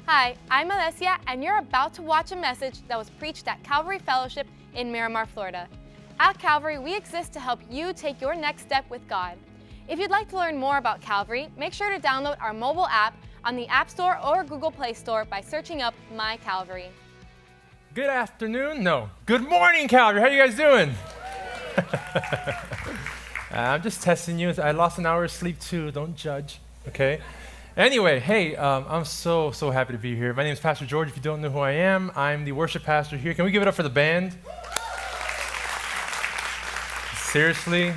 Hi, I'm Alessia, and you're about to watch a message that was preached at Calvary Fellowship in Miramar, Florida. At Calvary, we exist to help you take your next step with God. If you'd like to learn more about Calvary, make sure to download our mobile app on the App Store or Google Play Store by searching up My Calvary. Good afternoon. No. Good morning, Calvary. How you guys doing? I'm just testing you. I lost an hour of sleep too. Don't judge, okay? Anyway, hey, I'm so happy to be here. My name is Pastor George. If you don't know who I am, I'm the worship pastor here. Can we give it up for the band? Seriously,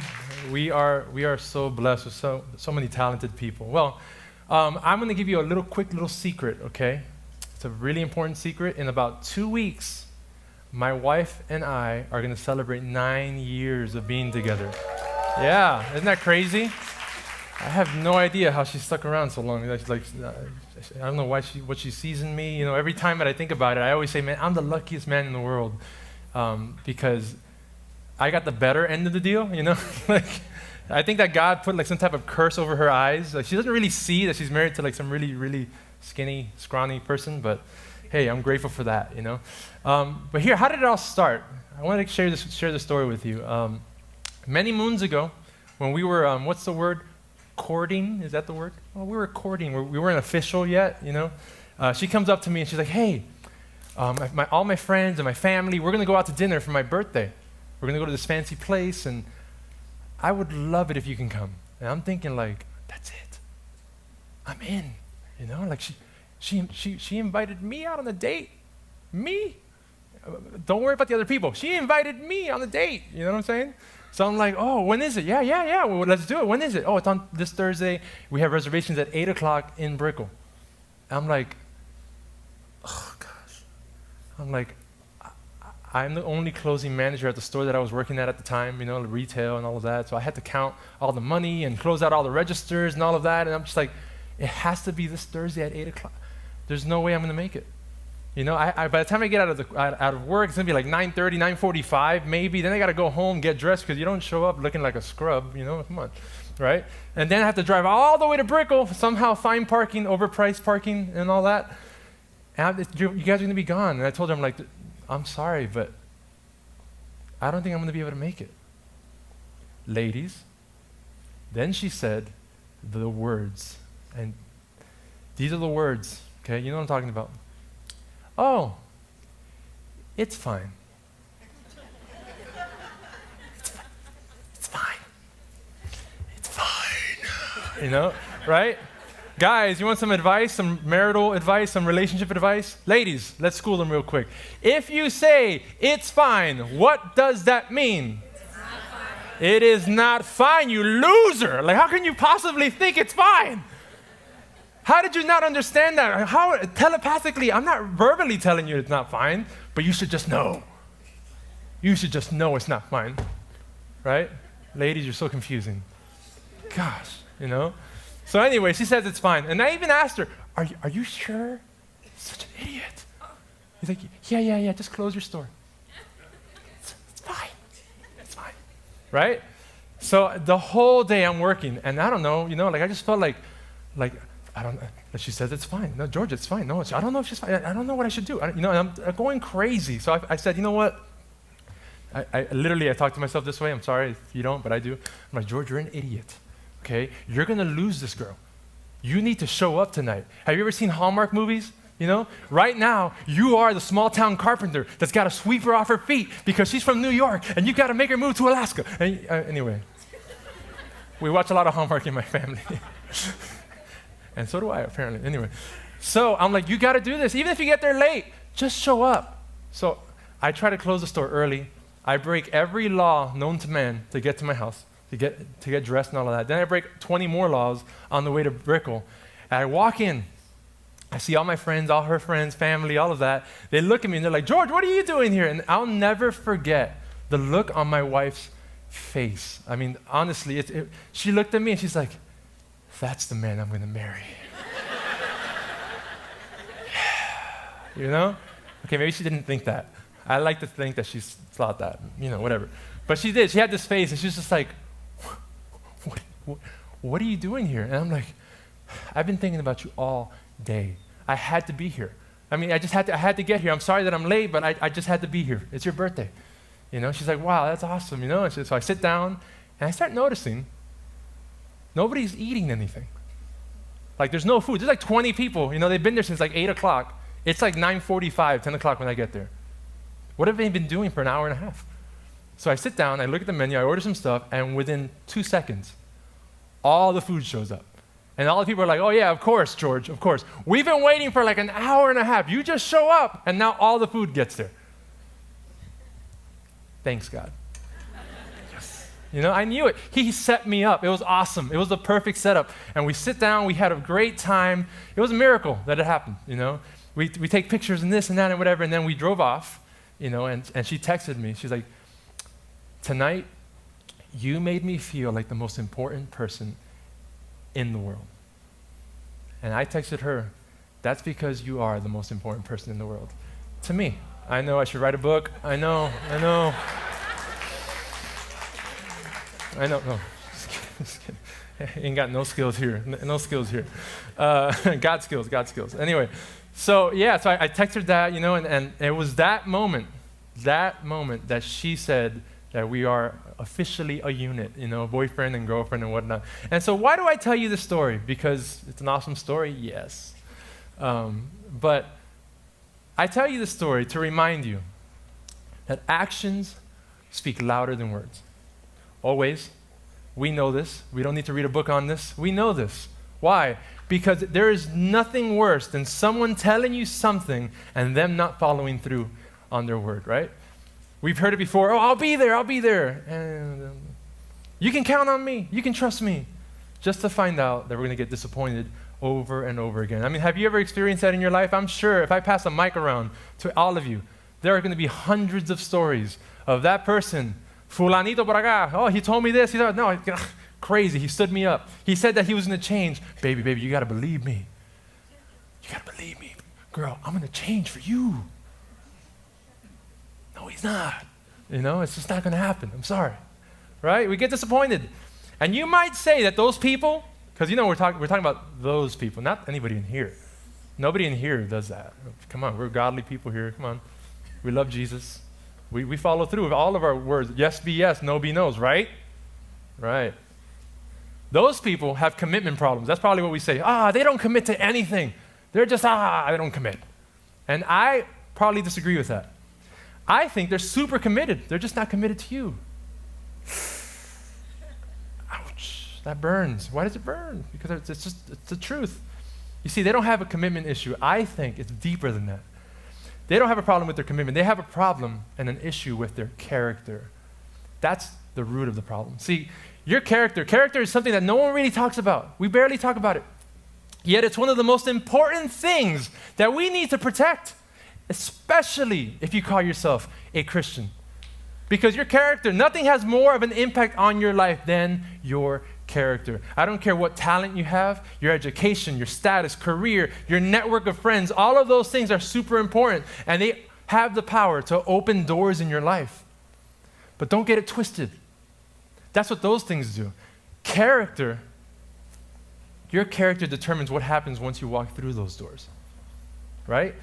we are so blessed with so many talented people. Well, I'm going to give you a quick little secret, okay? It's a really important secret. In about 2 weeks, my wife and I are going to celebrate 9 years of being together. Yeah, isn't that crazy? I have no idea how she stuck around so long. I don't know what she sees in me. You know, every time that I think about it, I always say, man, I'm the luckiest man in the world because I got the better end of the deal. You know, I think that God put some type of curse over her eyes. She doesn't really see that she's married to some really skinny, scrawny person. But hey, I'm grateful for that. You know, but here, how did it all start? I wanted to share this story with you. Many moons ago, when we were what's the word? Courting, is that the word? Well, we were courting. We weren't official yet, you know. She comes up to me and she's like, hey, all my friends and my family, we're going to go out to dinner for my birthday. We're going to go to this fancy place, and I would love it if you can come. And I'm thinking that's it. I'm in, you know. She invited me out on a date. Me? Don't worry about the other people. She invited me on a date, you know what I'm saying? So I'm like, oh, when is it? Yeah. Well, let's do it. When is it? Oh, it's on this Thursday. We have reservations at 8 o'clock in Brickell. I'm like, oh, gosh. I'm the only closing manager at the store that I was working at the time, you know, retail and all of that. So I had to count all the money and close out all the registers and all of that. And I'm just like, it has to be this Thursday at 8 o'clock. There's no way I'm going to make it. You know, by the time I get out of work, it's going to be like 9:30, 9:45 maybe. Then I got to go home, get dressed, because you don't show up looking like a scrub, you know, come on, right? And then I have to drive all the way to Brickell, somehow find parking, overpriced parking and all that. And you guys are going to be gone. And I told her, I'm like, I'm sorry, but I don't think I'm going to be able to make it. Ladies, then she said the words, and these are the words, okay? You know what I'm talking about. Oh, it's fine. It's fine. It's fine. You know, right? Guys, you want some advice, some marital advice, some relationship advice? Ladies, let's school them real quick. If you say it's fine, what does that mean? It's not fine. It is not fine, you loser. How can you possibly think it's fine? How did you not understand that? How telepathically, I'm not verbally telling you it's not fine, but you should just know. You should just know it's not fine, right? Ladies, you're so confusing. Gosh, you know? So anyway, she says it's fine. And I even asked her, are you sure? Such an idiot. He's like, yeah, just close your store. It's fine. It's fine, right? So the whole day I'm working, and I don't know, you know, I just felt like, I don't know. She says it's fine. No, George, it's fine. No, I don't know if she's fine. I don't know what I should do. And I'm going crazy. So I said, you know what? I talk to myself this way. I'm sorry if you don't, but I do. I'm like, George, you're an idiot. Okay? You're going to lose this girl. You need to show up tonight. Have you ever seen Hallmark movies? You know? Right now, you are the small town carpenter that's got to sweep her off her feet because she's from New York and you've got to make her move to Alaska. And, anyway, we watch a lot of Hallmark in my family. And so do I, apparently. Anyway, so I'm like, you got to do this. Even if you get there late, just show up. So I try to close the store early. I break every law known to man to get to my house, to get dressed and all of that. Then I break 20 more laws on the way to Brickell. And I walk in. I see all my friends, all her friends, family, all of that. They look at me and they're like, George, what are you doing here? And I'll never forget the look on my wife's face. I mean, honestly, she looked at me and she's like, that's the man I'm going to marry. You know? Okay, maybe she didn't think that. I like to think that she thought that, you know, whatever. But she did. She had this face, and she was just like, what are you doing here? And I'm like, I've been thinking about you all day. I had to be here. I mean, I had to get here. I'm sorry that I'm late, but I just had to be here. It's your birthday. She's like, wow, that's awesome, And so I sit down, and I start noticing nobody's eating anything. Like, there's no food. There's like 20 people. They've been there since like 8 o'clock. It's like 9:45, 10 o'clock when I get there. What have they been doing for an hour and a half? So I sit down, I look at the menu, I order some stuff, and within 2 seconds, all the food shows up. And all the people are like, oh yeah, of course, George, of course. We've been waiting for like an hour and a half. You just show up, and now all the food gets there. Thanks, God. Yes. I knew it. He set me up. It was awesome. It was the perfect setup. And we sit down, we had a great time. It was a miracle that it happened, We take pictures and this and that and whatever, and then we drove off, and she texted me. She's like, tonight, you made me feel like the most important person in the world. And I texted her, that's because you are the most important person in the world. To me. I know I should write a book. I know. No, just kidding. Ain't got no skills here. No skills here. God skills. Anyway, so I texted her that, and it was that moment that she said that we are officially a unit, boyfriend and girlfriend and whatnot. And so why do I tell you this story? Because it's an awesome story? Yes. But I tell you this story to remind you that actions speak louder than words. Always. We know this. We don't need to read a book on this. We know this. Why? Because there is nothing worse than someone telling you something and them not following through on their word, right? We've heard it before. Oh, I'll be there. And you can count on me. You can trust me. Just to find out that we're going to get disappointed over and over again. I mean, have you ever experienced that in your life? I'm sure if I pass a mic around to all of you, there are going to be hundreds of stories of that person, fulanito por acá. Oh, he told me this. He thought, no, crazy. He stood me up. He said that he was going to change. Baby, you got to believe me. You got to believe me. Girl, I'm going to change for you. No, he's not. It's just not going to happen. I'm sorry. Right? We get disappointed. And you might say that those people, because we're talking about those people, not anybody in here. Nobody in here does that. Come on, we're godly people here. Come on. We love Jesus. We follow through with all of our words. Yes be yes, no be no's, right? Right. Those people have commitment problems. That's probably what we say. They don't commit to anything. They're just, they don't commit. And I probably disagree with that. I think they're super committed. They're just not committed to you. Ouch, that burns. Why does it burn? Because it's the truth. You see, they don't have a commitment issue. I think it's deeper than that. They don't have a problem with their commitment. They have a problem and an issue with their character. That's the root of the problem. See, your character is something that no one really talks about. We barely talk about it. Yet it's one of the most important things that we need to protect, especially if you call yourself a Christian. Because your character, nothing has more of an impact on your life than your character. I don't care what talent you have, your education, your status, career, your network of friends, all of those things are super important, and they have the power to open doors in your life. But don't get it twisted. That's what those things do. Character, your character determines what happens once you walk through those doors, right?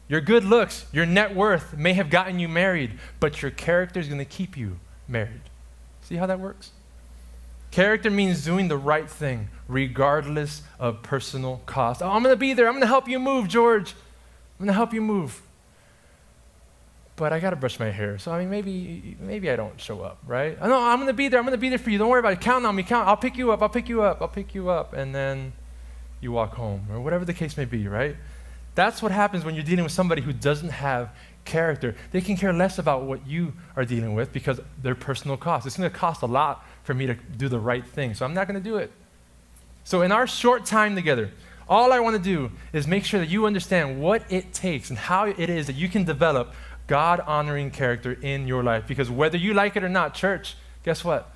Your good looks, your net worth may have gotten you married, but your character is going to keep you married. See how that works? Character means doing the right thing, regardless of personal cost. Oh, I'm going to be there. I'm going to help you move, George. I'm going to help you move. But I got to brush my hair. So, maybe I don't show up, right? No, I'm going to be there. I'm going to be there for you. Don't worry about it. Count on me. I'll pick you up. And then you walk home, or whatever the case may be, right? That's what happens when you're dealing with somebody who doesn't have character. They can care less about what you are dealing with because their personal cost. It's going to cost a lot for me to do the right thing, so I'm not going to do it. So in our short time together, all I want to do is make sure that you understand what it takes and how it is that you can develop God-honoring character in your life. Because whether you like it or not, church, guess what?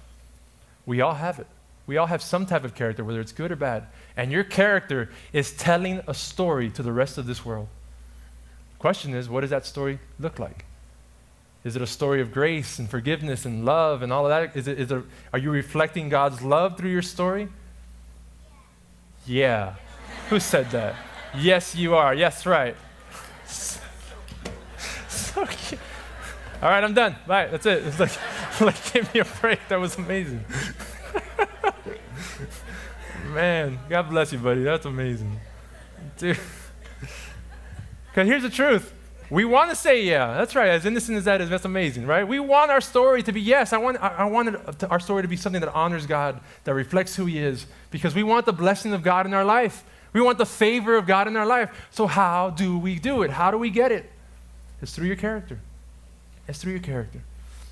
We all have it. We all have some type of character, whether it's good or bad. And your character is telling a story to the rest of this world. The question is, what does that story look like? Is it a story of grace and forgiveness and love and all of that? Are you reflecting God's love through your story? Yeah. Who said that? Yes, you are. Yes, right. So cute. All right, I'm done. Bye. That's it. It's like give me a break. That was amazing. Man, God bless you, buddy. That's amazing. Dude. Because here's the truth. We want to say yeah. That's right. As innocent as that is, that's amazing, right? We want our story to be yes. I want our story to be something that honors God, that reflects who He is, because we want the blessing of God in our life. We want the favor of God in our life. So how do we do it? How do we get it? It's through your character. It's through your character.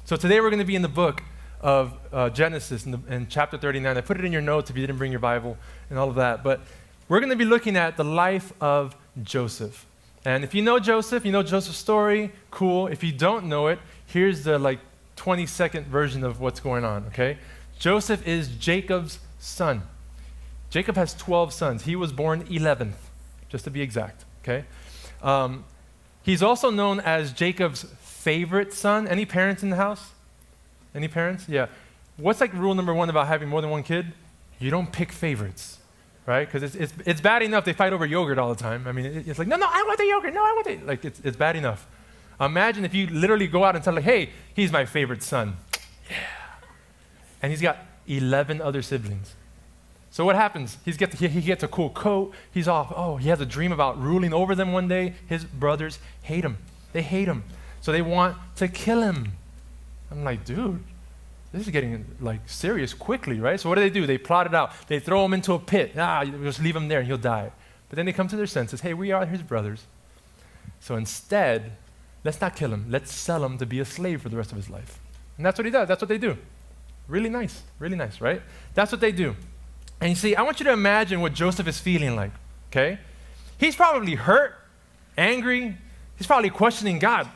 So today we're going to be in the book of Genesis in chapter 39. I put it in your notes if you didn't bring your Bible and all of that. But we're going to be looking at the life of Joseph. And if you know Joseph, you know Joseph's story, cool. If you don't know it, here's the 20-second version of what's going on, okay? Joseph is Jacob's son. Jacob has 12 sons. He was born 11th, just to be exact, okay? He's also known as Jacob's favorite son. Any parents in the house? Any parents? Yeah. What's rule number one about having more than one kid? You don't pick favorites. Right? Because it's bad enough they fight over yogurt all the time. I mean, it's like, no, I want the yogurt. No, I want it. It's bad enough. Imagine if you literally go out and tell, hey, he's my favorite son. Yeah. And he's got 11 other siblings. So what happens? He gets a cool coat. He's off. Oh, he has a dream about ruling over them one day. His brothers hate him. They hate him. So they want to kill him. I'm like, dude, this is getting serious quickly, right? So what do? They plot it out. They throw him into a pit. Just leave him there and he'll die. But then they come to their senses. Hey, we are his brothers. So instead, let's not kill him. Let's sell him to be a slave for the rest of his life. And that's what he does. That's what they do. Really nice, right? That's what they do. And you see, I want you to imagine what Joseph is feeling like, okay? He's probably hurt, angry. He's probably questioning God.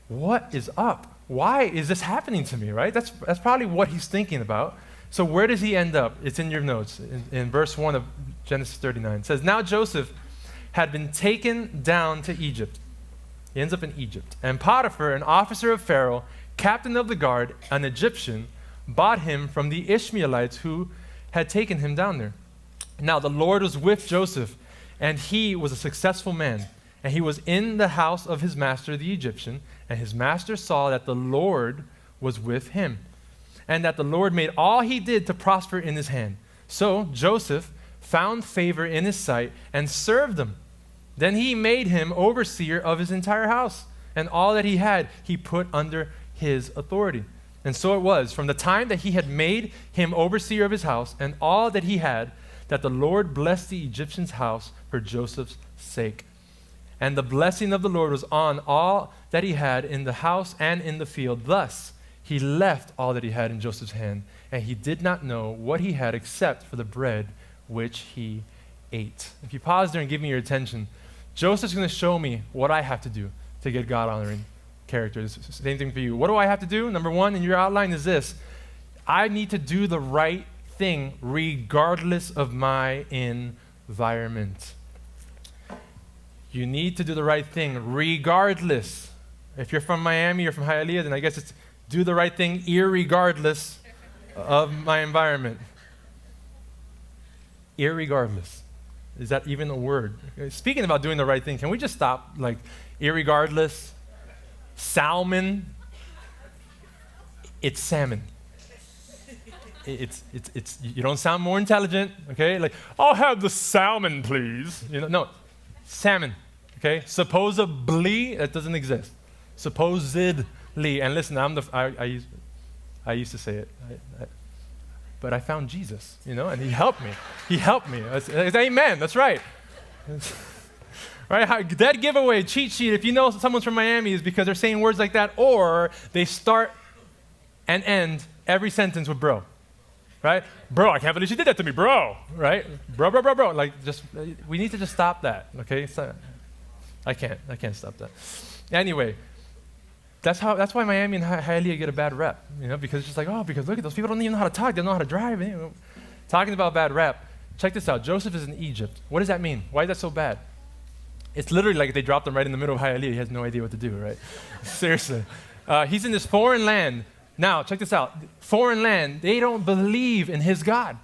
What is up? Why is this happening to me, right? That's probably what he's thinking about. So where does he end up? It's in your notes, in verse 1 of Genesis 39. It says, now Joseph had been taken down to Egypt. He ends up in Egypt. And Potiphar, an officer of Pharaoh, captain of the guard, an Egyptian, bought him from the Ishmaelites who had taken him down there. Now the Lord was with Joseph, and he was a successful man. And he was in the house of his master, the Egyptian, and his master saw that the Lord was with him, and that the Lord made all he did to prosper in his hand. So Joseph found favor in his sight and served him. Then he made him overseer of his entire house, and all that he had he put under his authority. And so it was, from the time that he had made him overseer of his house and all that he had, that the Lord blessed the Egyptian's house for Joseph's sake. And the blessing of the Lord was on all that he had in the house and in the field. Thus, he left all that he had in Joseph's hand, and he did not know what he had except for the bread which he ate. If you pause there and give me your attention, Joseph's going to show me what I have to do to get God-honoring character. It's the same thing for you. What do I have to do? Number one in your outline is this. I need to do the right thing regardless of my environment. You need to do the right thing regardless. If you're from Miami or from Hialeah, then I guess it's do the right thing irregardless of my environment. Irregardless. Is that even a word? Speaking about doing the right thing, can we just stop irregardless? Salmon. It's salmon. It's you don't sound more intelligent, okay? I'll have the salmon, please. No. Salmon, okay? Supposedly, that doesn't exist. Supposedly, and listen, I used to say it, but I found Jesus, and He helped me. He helped me. It's amen. That's right. Right? Dead giveaway, cheat sheet. If you know someone's from Miami, is because they're saying words like that, or they start and end every sentence with bro. Right? Bro, I can't believe she did that to me, bro. Right? Bro. We need to just stop that, okay? I can't stop that. Anyway, that's why Miami and Hialeah get a bad rep, because it's just because look at those people don't even know how to talk, they don't know how to drive. Talking about bad rep, check this out. Joseph is in Egypt. What does that mean? Why is that so bad? It's literally like they dropped him right in the middle of Hialeah. He has no idea what to do, right? Seriously. He's in this foreign land. Now, check this out. Foreign land, they don't believe in his God.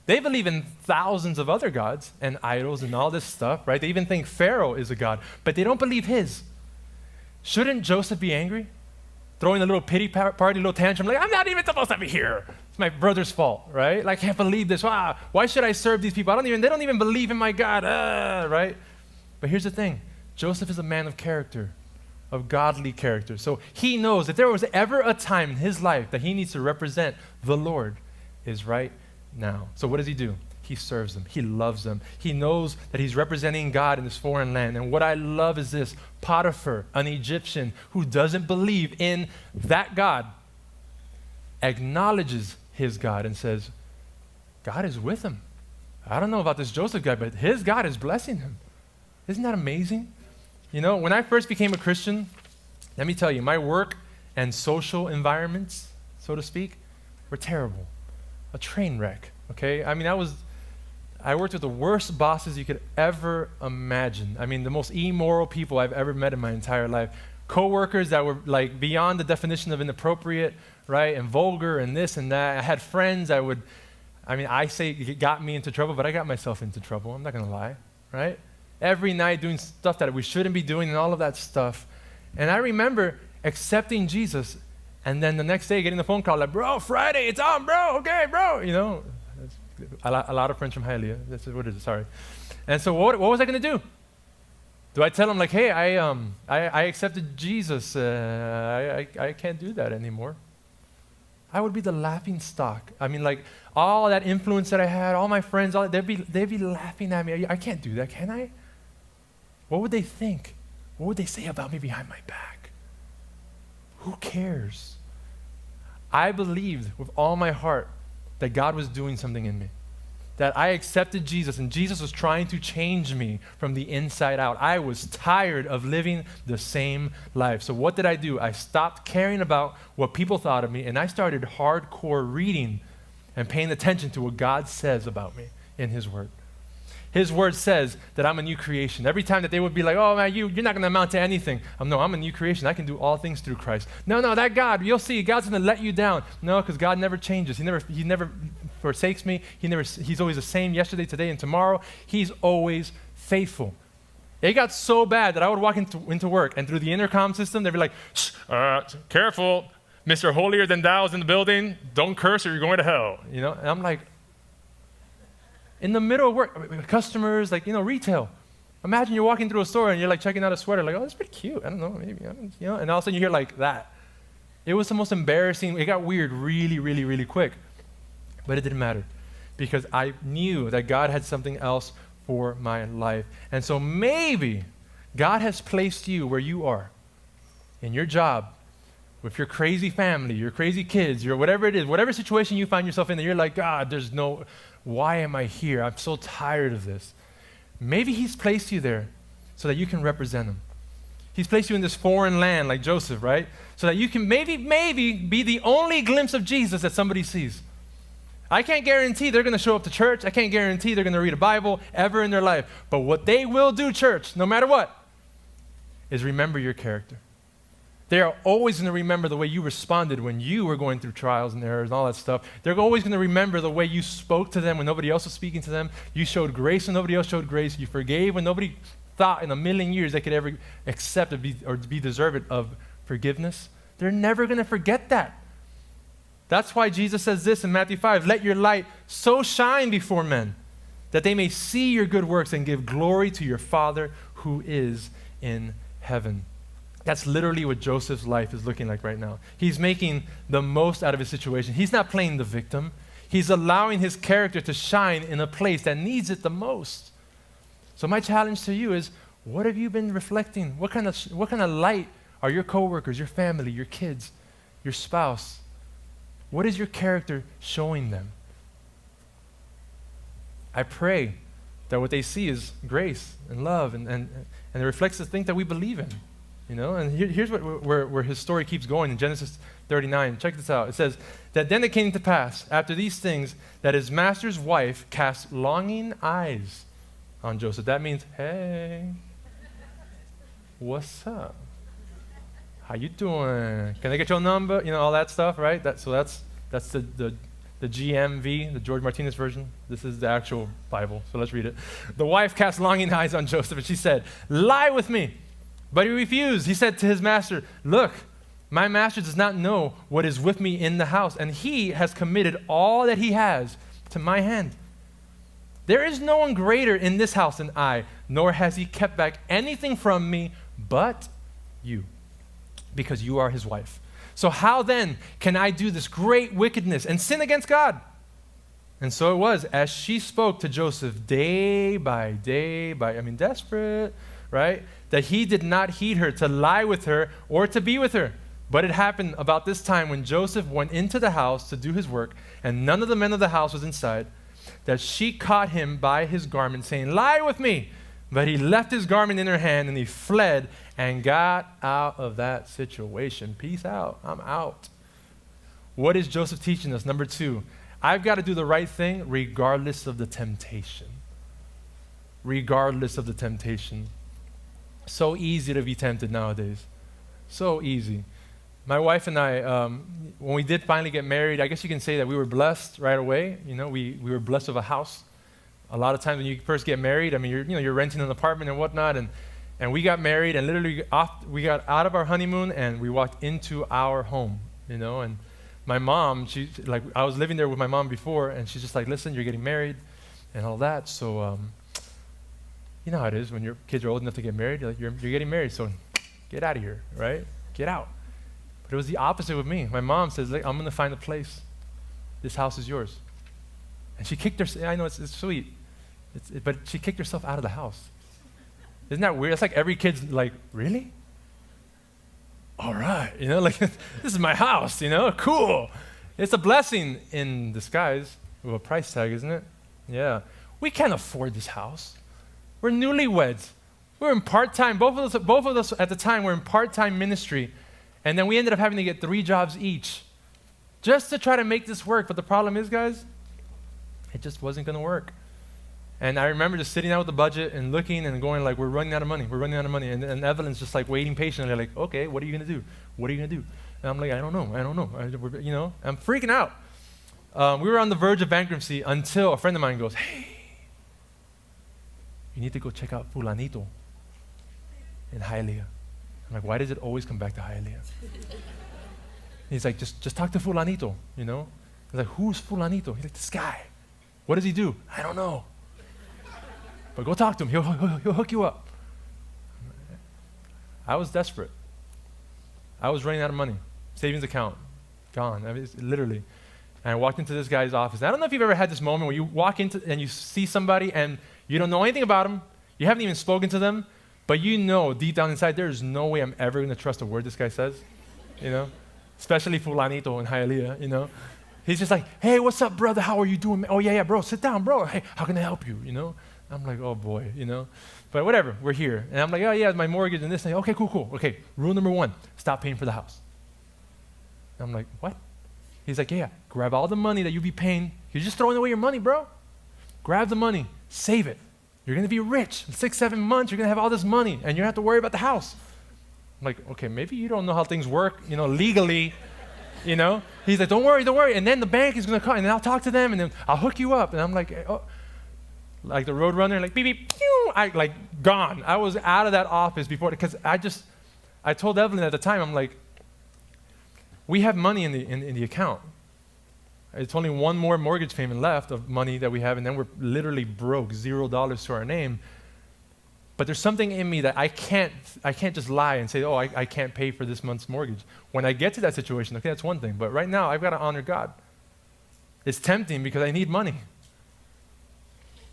They believe in thousands of other gods and idols and all this stuff, right? They even think Pharaoh is a god, but they don't believe his. Shouldn't Joseph be angry? Throwing a little pity party, little tantrum, like, I'm not even supposed to be here. It's my brother's fault, right? Like, I can't believe this. Wow, why should I serve these people? They don't even believe in my God, right? But here's the thing. Joseph is a man of character, of godly character. So he knows if there was ever a time in his life that he needs to represent the Lord is right now. So what does he do? He serves them. He loves them. He knows that he's representing God in this foreign land. And what I love is this: Potiphar, an Egyptian who doesn't believe in that God, acknowledges his God and says, God is with him. I don't know about this Joseph guy, but his God is blessing him. Isn't that amazing? You know, when I first became a Christian, let me tell you, my work and social environments, so to speak, were terrible. A train wreck, okay? I mean, I worked with the worst bosses you could ever imagine. I mean, the most immoral people I've ever met in my entire life. Coworkers that were like beyond the definition of inappropriate, right? And vulgar and this and that. I had friends I say it got me into trouble, but I got myself into trouble. I'm not gonna lie, right? Every night doing stuff that we shouldn't be doing and all of that stuff. And I remember accepting Jesus and then the next day getting the phone call like, bro, Friday, it's on, bro, okay, bro, you know. A lot of friends from Hialeah. That's what it is, sorry. And so what was I going to do? Do I tell them like, hey, I accepted Jesus. I can't do that anymore. I would be the laughing stock. I mean, like all that influence that I had, all my friends, they'd be laughing at me. I can't do that, can I? What would they think? What would they say about me behind my back? Who cares? I believed with all my heart that God was doing something in me, that I accepted Jesus and Jesus was trying to change me from the inside out. I was tired of living the same life. So what did I do? I stopped caring about what people thought of me and I started hardcore reading and paying attention to what God says about me in his word. His word says that I'm a new creation. Every time that they would be like, oh man, you're not going to amount to anything. I'm a new creation. I can do all things through Christ. No, that God, you'll see, God's going to let you down. No, because God never changes. He never forsakes me. He's always the same yesterday, today, and tomorrow. He's always faithful. It got so bad that I would walk into work and through the intercom system, they'd be like, careful, Mr. Holier Than Thou is in the building. Don't curse or you're going to hell. You know, and I'm like, in the middle of work, customers, like, retail. Imagine you're walking through a store and you're like checking out a sweater, like, oh, that's pretty cute. I don't know, maybe, and all of a sudden you hear like that. It was the most embarrassing. It got weird really, really, really quick. But it didn't matter because I knew that God had something else for my life. And so maybe God has placed you where you are, in your job, with your crazy family, your crazy kids, your whatever it is, whatever situation you find yourself in, that you're like, God, why am I here? I'm so tired of this. Maybe he's placed you there so that you can represent him. He's placed you in this foreign land like Joseph, right? So that you can maybe be the only glimpse of Jesus that somebody sees. I can't guarantee they're going to show up to church. I can't guarantee they're going to read a Bible ever in their life. But what they will do, church, no matter what, is remember your character. They are always going to remember the way you responded when you were going through trials and errors and all that stuff. They're always going to remember the way you spoke to them when nobody else was speaking to them. You showed grace when nobody else showed grace. You forgave when nobody thought in a million years they could ever accept or be deserving of forgiveness. They're never going to forget that. That's why Jesus says this in Matthew 5, let your light so shine before men that they may see your good works and give glory to your Father who is in heaven. That's literally what Joseph's life is looking like right now. He's making the most out of his situation. He's not playing the victim. He's allowing his character to shine in a place that needs it the most. So my challenge to you is, what have you been reflecting? What kind of light are your coworkers, your family, your kids, your spouse? What is your character showing them? I pray that what they see is grace and love and it reflects the thing that we believe in. And here's where his story keeps going in Genesis 39. Check this out. It says that then it came to pass after these things that his master's wife cast longing eyes on Joseph. That means, hey, what's up? How you doing? Can I get your number? All that stuff, right? That's the the GMV, the George Martinez version. This is the actual Bible, so let's read it. The wife cast longing eyes on Joseph, and she said, "Lie with me." But he refused. He said to his master, "Look, my master does not know what is with me in the house, and he has committed all that he has to my hand. There is no one greater in this house than I, nor has he kept back anything from me but you, because you are his wife. So how then can I do this great wickedness and sin against God?" And so it was, as she spoke to Joseph day by day, desperate, right? That he did not heed her to lie with her or to be with her. But it happened about this time when Joseph went into the house to do his work, and none of the men of the house was inside, that she caught him by his garment, saying, "Lie with me." But he left his garment in her hand, and he fled and got out of that situation. Peace out. I'm out. What is Joseph teaching us? Number 2, I've got to do the right thing regardless of the temptation. Regardless of the temptation. So easy to be tempted nowadays. So easy. My wife and I, when we did finally get married, I guess you can say that we were blessed right away. You know, we were blessed with a house. A lot of times when you first get married, you're renting an apartment and whatnot, and we got married, and literally we got out of our honeymoon and we walked into our home, and my mom, I was living there with my mom before, and she's just like, "Listen, you're getting married and all that, so you know how it is when your kids are old enough to get married, you're getting married, so get out of here, right? Get out." But it was the opposite with me. My mom says, "I'm going to find a place. This house is yours." And she kicked her, I know it's sweet, but she kicked herself out of the house. Isn't that weird? It's like every kid's like, "Really? All right, this is my house, cool." It's a blessing in disguise with a price tag, isn't it? Yeah. We can't afford this house. We're newlyweds. We're in part-time. Both of us at the time were in part-time ministry, and then we ended up having to get 3 jobs each just to try to make this work. But the problem is, guys, it just wasn't going to work. And I remember just sitting out with the budget and looking and going like, we're running out of money. And Evelyn's just like waiting patiently, like, "Okay, what are you going to do? What are you going to do?" And I'm like, I don't know. I'm freaking out. We were on the verge of bankruptcy until a friend of mine goes, "Hey, you need to go check out Fulanito in Hialeah." I'm like, why does it always come back to Hialeah? He's like, just talk to Fulanito, I was like, "Who's Fulanito?" He's like, "This guy." "What does he do?" "I don't know. But go talk to him. He'll hook you up." I was desperate. I was running out of money. Savings account, gone. It's literally. And I walked into this guy's office. I don't know if you've ever had this moment where you walk into and you see somebody and you don't know anything about them. You haven't even spoken to them, but you know deep down inside, there's no way I'm ever going to trust a word this guy says, Especially Fulanito in Hialeah, He's just like, "Hey, what's up, brother? How are you doing? Oh, yeah, bro. Sit down, bro. Hey, how can I help you, I'm like, oh, boy, But whatever, we're here. And I'm like, "Oh, yeah, my mortgage and this thing." "Okay, cool. Okay, rule number 1, stop paying for the house." And I'm like, "What?" He's like, yeah, grab all the money that you be paying. You're just throwing away your money, bro. Grab the money, save it. You're going to be rich. In 6-7 months, you're going to have all this money, and you don't have to worry about the house." I'm like, okay, maybe you don't know how things work, legally, He's like, don't worry. And then the bank is going to call, and then I'll talk to them, and then I'll hook you up. And I'm like, oh. Like the road runner, like beep, beep, pew, gone. I was out of that office before, because I told Evelyn at the time, I'm like, we have money in the account. It's only one more mortgage payment left of money that we have, and then we're literally broke, $0 to our name. But there's something in me that I can't just lie and say, "Oh, I can't pay for this month's mortgage." When I get to that situation, okay, that's one thing. But right now, I've got to honor God. It's tempting because I need money.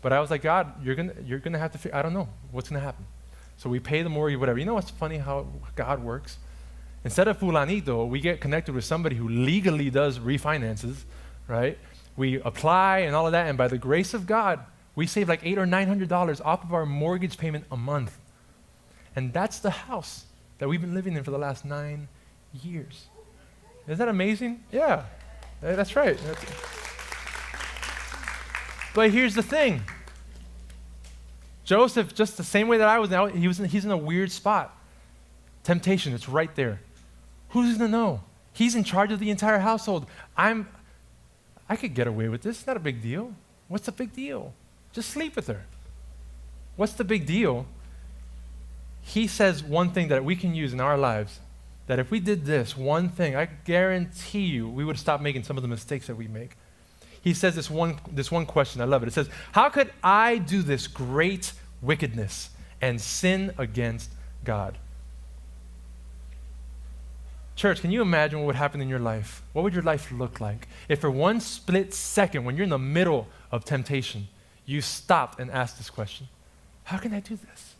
But I was like, "God, you're gonna have to. I don't know what's gonna happen." So we pay the mortgage, whatever. You know what's funny how God works? Instead of Fulanito, we get connected with somebody who legally does refinances, right? We apply and all of that, and by the grace of God, we save like $800 or $900 off of our mortgage payment a month. And that's the house that we've been living in for the last 9 years. Isn't that amazing? Yeah, that's right. But here's the thing. Joseph, just the same way that I was now, he's in a weird spot. Temptation, it's right there. Who's going to know? He's in charge of the entire household. I could get away with this. It's not a big deal. What's the big deal? Just sleep with her. What's the big deal? He says one thing that we can use in our lives, that if we did this one thing, I guarantee you we would stop making some of the mistakes that we make. He says this one question, I love it. It says, how could I do this great wickedness and sin against God? Church, can you imagine what would happen in your life? What would your life look like if for one split second, when you're in the middle of temptation, you stopped and asked this question? How can I do this?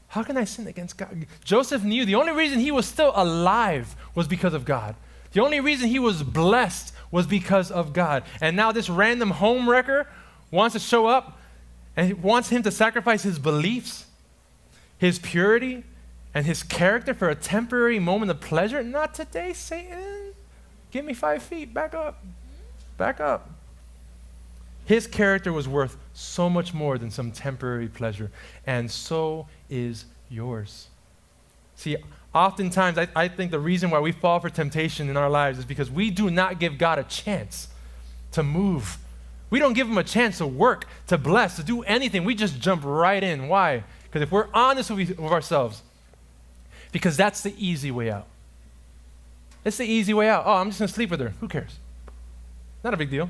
How can I sin against God? Joseph knew the only reason he was still alive was because of God. The only reason he was blessed was because of God. And now this random homewrecker wants to show up and he wants him to sacrifice his beliefs, his purity, and his character for a temporary moment of pleasure. Not today, Satan. Give me 5 feet. Back up. Back up. His character was worth so much more than some temporary pleasure. And so is yours. See, oftentimes I think the reason why we fall for temptation in our lives is because we do not give God a chance to move. We don't give him a chance to work, to bless, to do anything. We just jump right in. Why? Because if we're honest with ourselves, because that's the easy way out. It's the easy way out. Oh, I'm just going to sleep with her. Who cares? Not a big deal.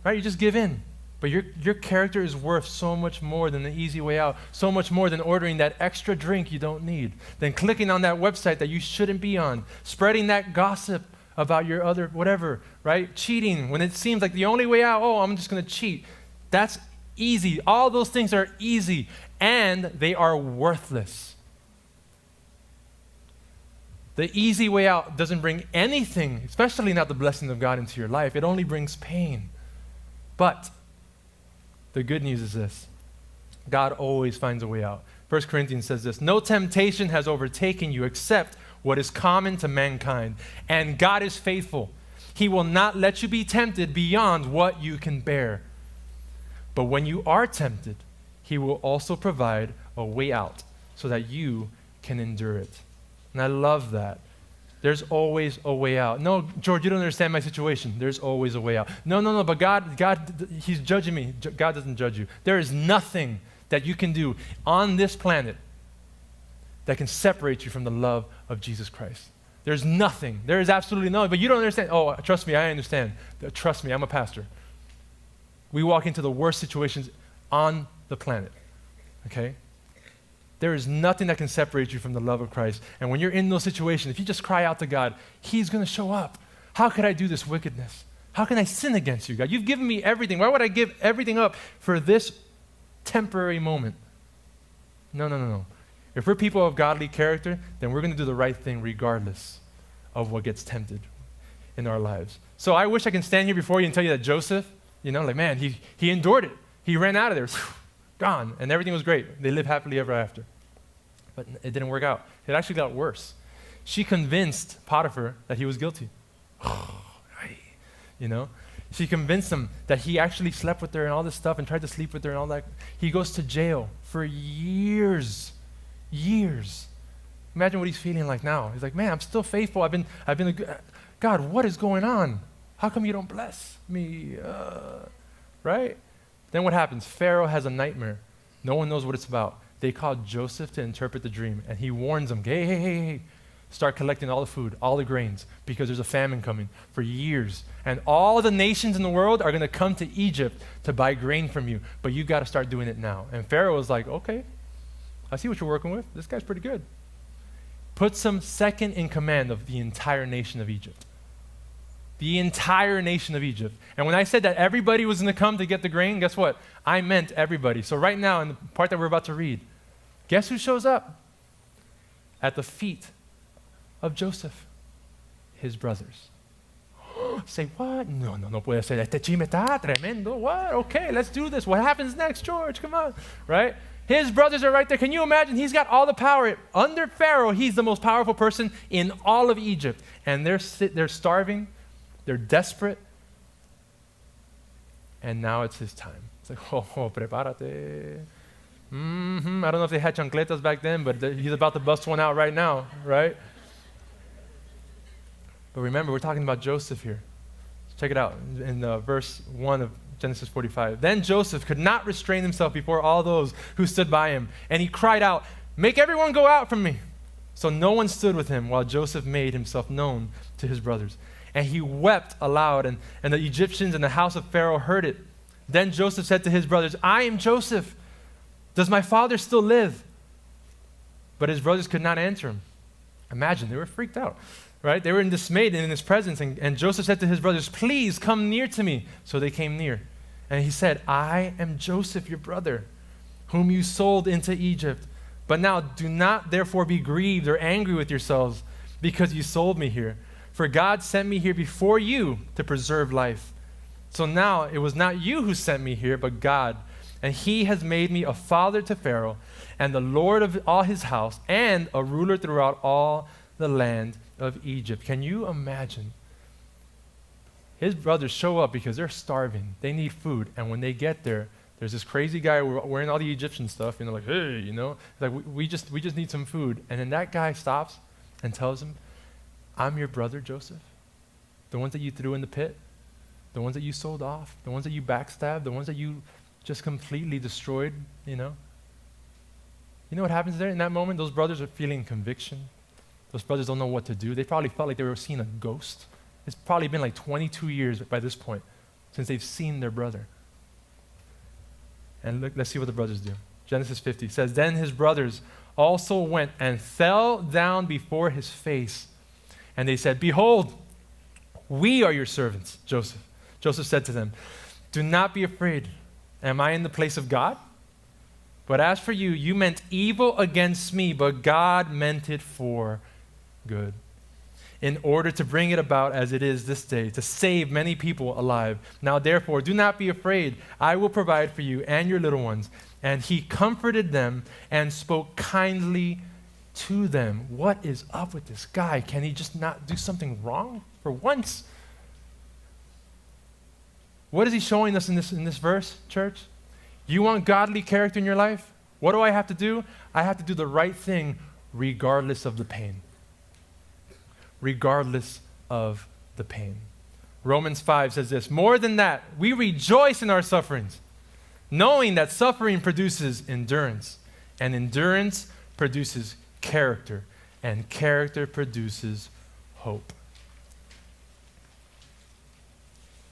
Right? You just give in. But your character is worth so much more than the easy way out, so much more than ordering that extra drink you don't need, than clicking on that website that you shouldn't be on, spreading that gossip about your other whatever, right? Cheating when it seems like the only way out, oh, I'm just going to cheat. That's easy. All those things are easy, and they are worthless. The easy way out doesn't bring anything, especially not the blessing of God into your life. It only brings pain. But the good news is this. God always finds a way out. 1 Corinthians says this, no temptation has overtaken you except what is common to mankind. And God is faithful. He will not let you be tempted beyond what you can bear. But when you are tempted, he will also provide a way out so that you can endure it. And I love that. There's always a way out. No, George, you don't understand my situation. There's always a way out. No, but God, he's judging me. God doesn't judge you. There is nothing that you can do on this planet that can separate you from the love of Jesus Christ. There's nothing. There is absolutely nothing. But you don't understand. Oh, trust me, I understand. Trust me, I'm a pastor. We walk into the worst situations on the planet, okay? There is nothing that can separate you from the love of Christ. And when you're in those situations, if you just cry out to God, he's going to show up. How could I do this wickedness? How can I sin against you, God? You've given me everything. Why would I give everything up for this temporary moment? No. If we're people of godly character, then we're going to do the right thing regardless of what gets tempted in our lives. So I wish I can stand here before you and tell you that Joseph, man, he endured it. He ran out of there. Gone, and everything was great. They lived happily ever after. But it didn't work out. It actually got worse. She convinced Potiphar that he was guilty. She convinced him that he actually slept with her and all this stuff and tried to sleep with her and all that. He goes to jail for years. Imagine what he's feeling like now. He's like, man, I'm still faithful. I've been a good, God, what is going on? How come you don't bless me? Right? Then what happens? Pharaoh has a nightmare. No one knows what it's about. They call Joseph to interpret the dream, and he warns them, hey, start collecting all the food, all the grains, because there's a famine coming for years. And all the nations in the world are going to come to Egypt to buy grain from you, but you got to start doing it now. And Pharaoh was like, okay, I see what you're working with. This guy's pretty good. Puts him second in command of the entire nation of Egypt. The entire nation of Egypt. And when I said that everybody was going to come to get the grain, guess what? I meant everybody. So right now, in the part that we're about to read, guess who shows up? At the feet of Joseph, his brothers. Say, what? No puede ser. Este chisme está tremendo. What? Okay, let's do this. What happens next, George? Come on. Right? His brothers are right there. Can you imagine? He's got all the power. Under Pharaoh, he's the most powerful person in all of Egypt. And they're starving. They're desperate. And now it's his time. It's like, prepárate. I don't know if they had chancletas back then, but he's about to bust one out right now, right? But remember, we're talking about Joseph here. Check it out in verse 1 of Genesis 45. Then Joseph could not restrain himself before all those who stood by him, and he cried out, "Make everyone go out from me." So no one stood with him while Joseph made himself known to his brothers. And he wept aloud, and the Egyptians in the house of Pharaoh heard it. Then Joseph said to his brothers, "I am Joseph. Does my father still live?" But his brothers could not answer him. Imagine, they were freaked out, right? They were dismayed in his presence. And Joseph said to his brothers, "Please come near to me." So they came near. And he said, "I am Joseph, your brother, whom you sold into Egypt. But now do not therefore be grieved or angry with yourselves because you sold me here. For God sent me here before you to preserve life. So now it was not you who sent me here, but God. And he has made me a father to Pharaoh and the Lord of all his house and a ruler throughout all the land of Egypt." Can you imagine? His brothers show up because they're starving. They need food. And when they get there, there's this crazy guy wearing all the Egyptian stuff, like, "Hey," like we just need some food. And then that guy stops and tells him, "I'm your brother, Joseph. The ones that you threw in the pit, the ones that you sold off, the ones that you backstabbed, the ones that you just completely destroyed, You know what happens there in that moment? Those brothers are feeling conviction. Those brothers don't know what to do. They probably felt like they were seeing a ghost. It's probably been like 22 years by this point since they've seen their brother. And look, let's see what the brothers do. Genesis 50 says, "Then his brothers also went and fell down before his face. And they said, 'Behold, we are your servants, Joseph.' Joseph said to them, 'Do not be afraid. Am I in the place of God? But as for you, you meant evil against me, but God meant it for good, in order to bring it about as it is this day, to save many people alive. Now therefore, do not be afraid. I will provide for you and your little ones.' And he comforted them and spoke kindly to them." What is up with this guy? Can he just not do something wrong for once? What is he showing us in this verse, church? You want godly character in your life? What do I have to do? I have to do the right thing regardless of the pain. Regardless of the pain. Romans 5 says this, "More than that, we rejoice in our sufferings, knowing that suffering produces endurance, and endurance produces character, and character produces hope."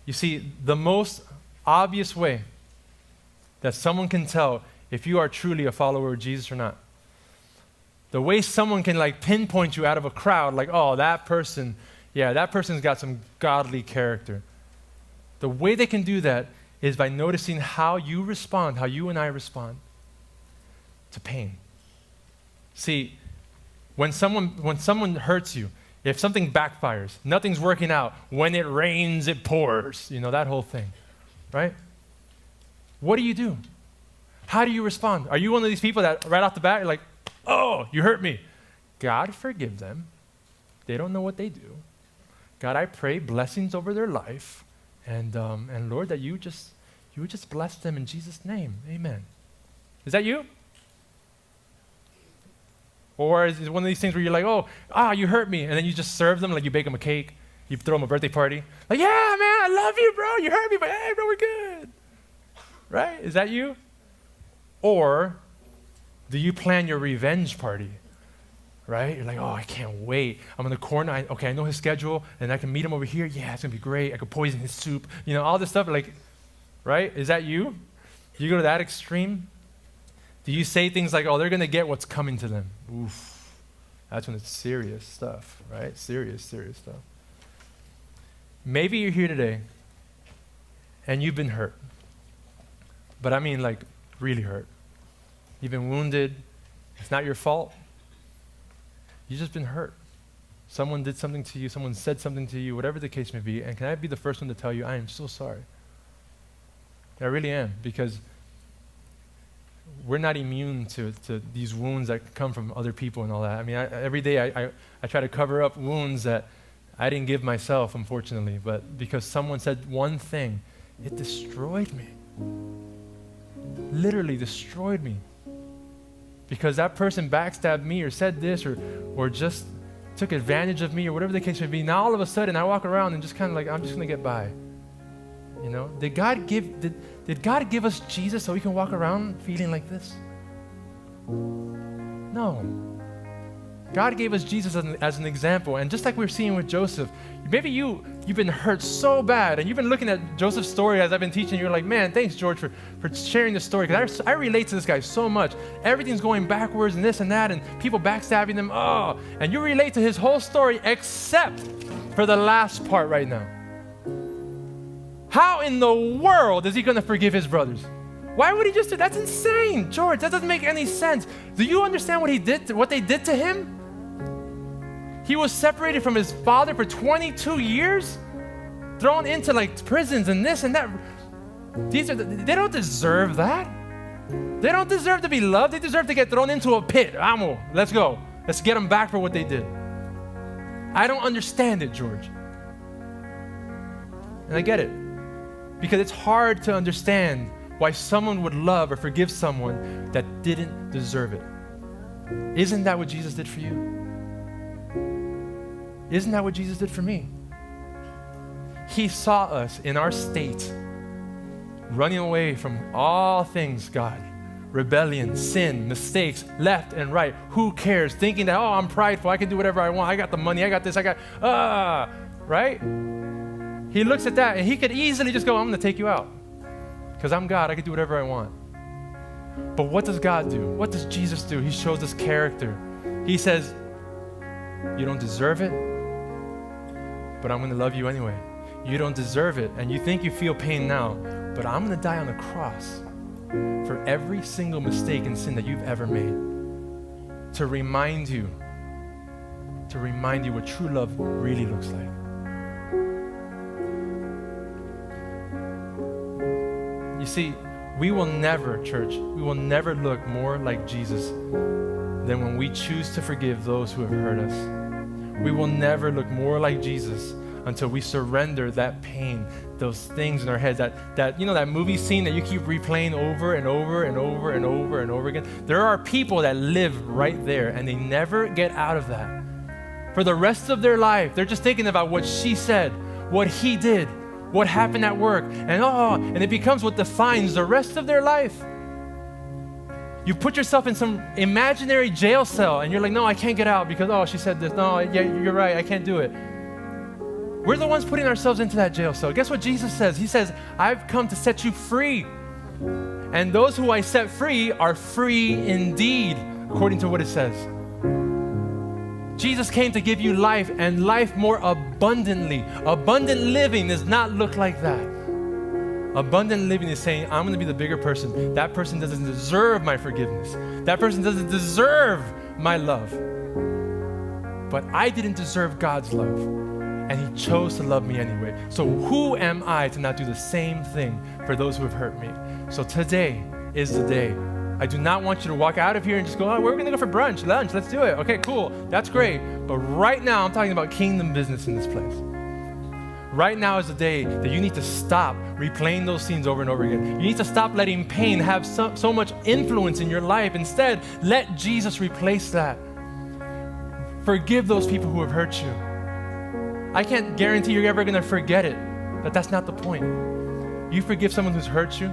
You see, the most obvious way that someone can tell if you are truly a follower of Jesus or not, the way someone can pinpoint you out of a crowd, "Oh, that person's got some godly character." The way they can do that is by noticing how you respond, how you and I respond to pain. See, when someone hurts you, if something backfires, nothing's working out, when it rains, it pours, that whole thing, right? What do? How do you respond? Are you one of these people that right off the bat, you're like, "Oh, you hurt me. God, forgive them. They don't know what they do. God, I pray blessings over their life. And Lord, that you would just bless them in Jesus' name. Amen." Is that you? Or is it one of these things where you're like, you hurt me, and then you just serve them, you bake them a cake, you throw them a birthday party, "Yeah, man, I love you, bro. You hurt me, but hey, bro, we're good." Right? Is that you? Or do you plan your revenge party? Right? You're like, "Oh, I can't wait. I'm in the corner. I know his schedule, and I can meet him over here. Yeah, it's going to be great. I could poison his soup." All this stuff. Right? Is that you? Do you go to that extreme? Do you say things like, "Oh, they're going to get what's coming to them"? Oof. That's when it's serious stuff, right? Serious stuff. Maybe you're here today, and you've been hurt. But I mean, really hurt. You've been wounded. It's not your fault. You've just been hurt. Someone did something to you. Someone said something to you, whatever the case may be. And can I be the first one to tell you, I am so sorry. I really am, because we're not immune to these wounds that come from other people and all that. I mean, every day I try to cover up wounds that I didn't give myself, unfortunately. But because someone said one thing, it destroyed me. Literally destroyed me. Because that person backstabbed me or said this or just took advantage of me or whatever the case may be. Now all of a sudden I walk around and just kind of I'm just going to get by. know? Did God give us Jesus so we can walk around feeling like this? No. God gave us Jesus as an example. And just like we're seeing with Joseph, maybe you've been hurt so bad and you've been looking at Joseph's story as I've been teaching. You're like, man, thanks, George, for sharing this story. Because I relate to this guy so much. Everything's going backwards and this and that and people backstabbing them. Oh, and you relate to his whole story except for the last part right now. How in the world is he going to forgive his brothers? Why would he just do that? That's insane, George. That doesn't make any sense. Do you understand what they did to him? He was separated from his father for 22 years, thrown into like prisons and this and that. They don't deserve that. They don't deserve to be loved. They deserve to get thrown into a pit. Amo, let's go. Let's get them back for what they did. I don't understand it, George. And I get it. Because it's hard to understand why someone would love or forgive someone that didn't deserve it. Isn't that what Jesus did for you? Isn't that what Jesus did for me? He saw us in our state, running away from all things God. Rebellion, sin, mistakes, left and right. Who cares? Thinking that, I'm prideful. I can do whatever I want. I got the money. I got this. Right? He looks at that and he could easily just go, I'm going to take you out. Because I'm God. I can do whatever I want. But what does God do? What does Jesus do? He shows us character. He says, you don't deserve it, but I'm going to love you anyway. You don't deserve it, and you think you feel pain now, but I'm going to die on the cross for every single mistake and sin that you've ever made, to remind you what true love really looks like. You see, we will never, church, we will never look more like Jesus than when we choose to forgive those who have hurt us. We will never look more like Jesus until we surrender that pain, those things in our heads, that movie scene that you keep replaying over and over and over and over and over again. There are people that live right there and they never get out of that. For the rest of their life, they're just thinking about what she said, what he did, what happened at work, and it becomes what defines the rest of their life. You put yourself in some imaginary jail cell and you're like, no, I can't get out because, she said this. No, yeah, you're right, I can't do it. We're the ones putting ourselves into that jail cell. Guess what Jesus says? He says, I've come to set you free. And those who I set free are free indeed, according to what it says. Jesus came to give you life and life more abundantly. Abundant living does not look like that. Abundant living is saying, I'm going to be the bigger person. That person doesn't deserve my forgiveness. That person doesn't deserve my love. But I didn't deserve God's love. And he chose to love me anyway. So who am I to not do the same thing for those who have hurt me? So today is the day. I do not want you to walk out of here and just go, we're going to go for brunch, lunch, let's do it. Okay, cool, that's great. But right now, I'm talking about kingdom business in this place. Right now is the day that you need to stop replaying those scenes over and over again. You need to stop letting pain have so much influence in your life. Instead, let Jesus replace that. Forgive those people who have hurt you. I can't guarantee you're ever going to forget it, but that's not the point. You forgive someone who's hurt you,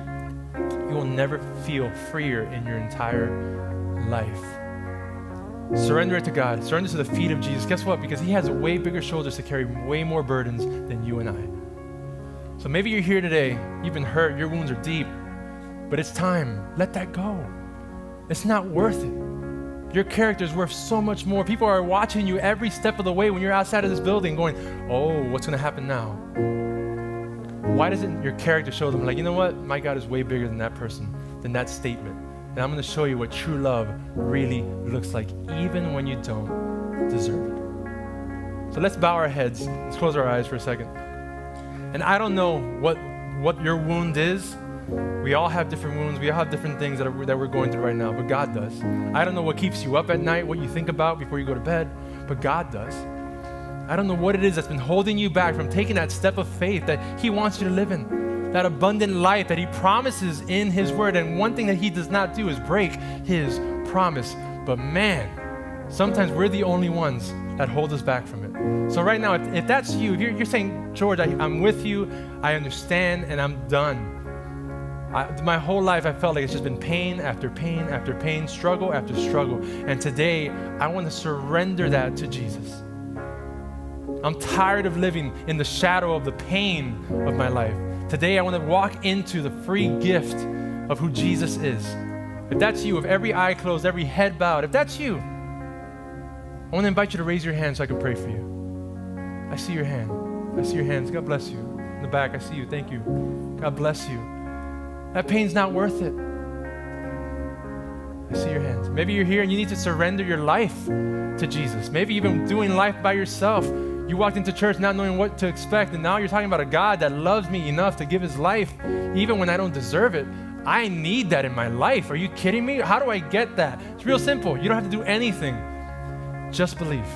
you will never feel freer in your entire life. Surrender it to God. Surrender to the feet of Jesus. Guess what? Because he has way bigger shoulders to carry way more burdens than you and I. So maybe you're here today, you've been hurt, your wounds are deep, but it's time. Let that go. It's not worth it. Your character is worth so much more. People are watching you every step of the way when you're outside of this building going, what's going to happen now? Why doesn't your character show them, like, you know what? My God is way bigger than that person, than that statement. And I'm going to show you what true love really looks like, even when you don't deserve it. So let's bow our heads. Let's close our eyes for a second. And I don't know what your wound is. We all have different wounds. We all have different things that we're going through right now, but God does. I don't know what keeps you up at night, what you think about before you go to bed, but God does. I don't know what it is that's been holding you back from taking that step of faith that he wants you to live in, that abundant life that he promises in his word. And one thing that he does not do is break his promise. But man, sometimes we're the only ones that hold us back from it. So right now, if that's you, if you're saying, George, I'm with you, I understand, and I'm done. My whole life, I felt like it's just been pain after pain after pain, struggle after struggle. And today, I want to surrender that to Jesus. I'm tired of living in the shadow of the pain of my life. Today, I want to walk into the free gift of who Jesus is. If that's you, with every eye closed, every head bowed, if that's you, I want to invite you to raise your hand so I can pray for you. I see your hand. I see your hands. God bless you. In the back, I see you. Thank you. God bless you. That pain's not worth it. I see your hands. Maybe you're here and you need to surrender your life to Jesus. Maybe even doing life by yourself. You walked into church not knowing what to expect, and now you're talking about a God that loves me enough to give his life even when I don't deserve it. I need that in my life. Are you kidding me? How do I get that? It's real simple. You don't have to do anything. Just believe.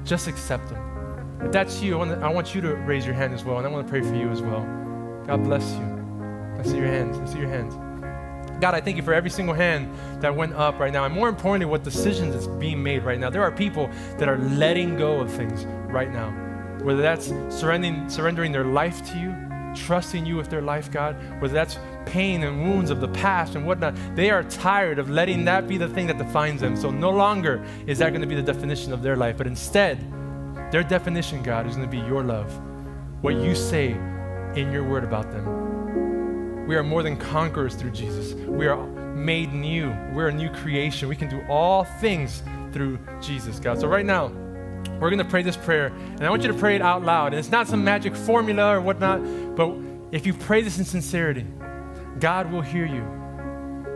Just accept him. If that's you, I want you to raise your hand as well, and I want to pray for you as well. God bless you. I see your hands. I see your hands. God, I thank you for every single hand that went up right now. And more importantly, what decisions is being made right now. There are people that are letting go of things right now. Whether that's surrendering their life to you, trusting you with their life, God. Whether that's pain and wounds of the past and whatnot. They are tired of letting that be the thing that defines them. So no longer is that going to be the definition of their life. But instead, their definition, God, is going to be your love. What you say in your word about them. We are more than conquerors through Jesus. We are made new. We're a new creation. We can do all things through Jesus, God. So right now, we're going to pray this prayer, and I want you to pray it out loud. And it's not some magic formula or whatnot, but if you pray this in sincerity, God will hear you.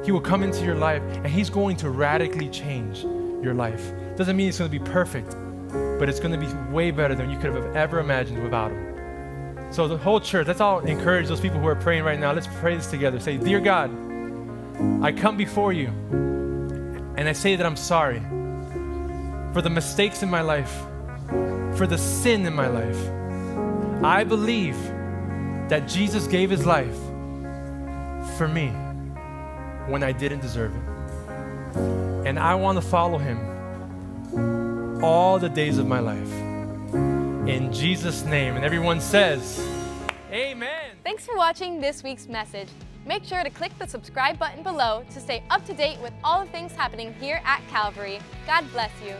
He will come into your life, and he's going to radically change your life. Doesn't mean it's going to be perfect, but it's going to be way better than you could have ever imagined without him. So the whole church, let's all encourage those people who are praying right now. Let's pray this together. Say, Dear God, I come before you and I say that I'm sorry for the mistakes in my life, for the sin in my life. I believe that Jesus gave his life for me when I didn't deserve it. And I want to follow him all the days of my life. In Jesus' name. And everyone says, Amen. Thanks for watching this week's message. Make sure to click the subscribe button below to stay up to date with all the things happening here at Calvary. God bless you.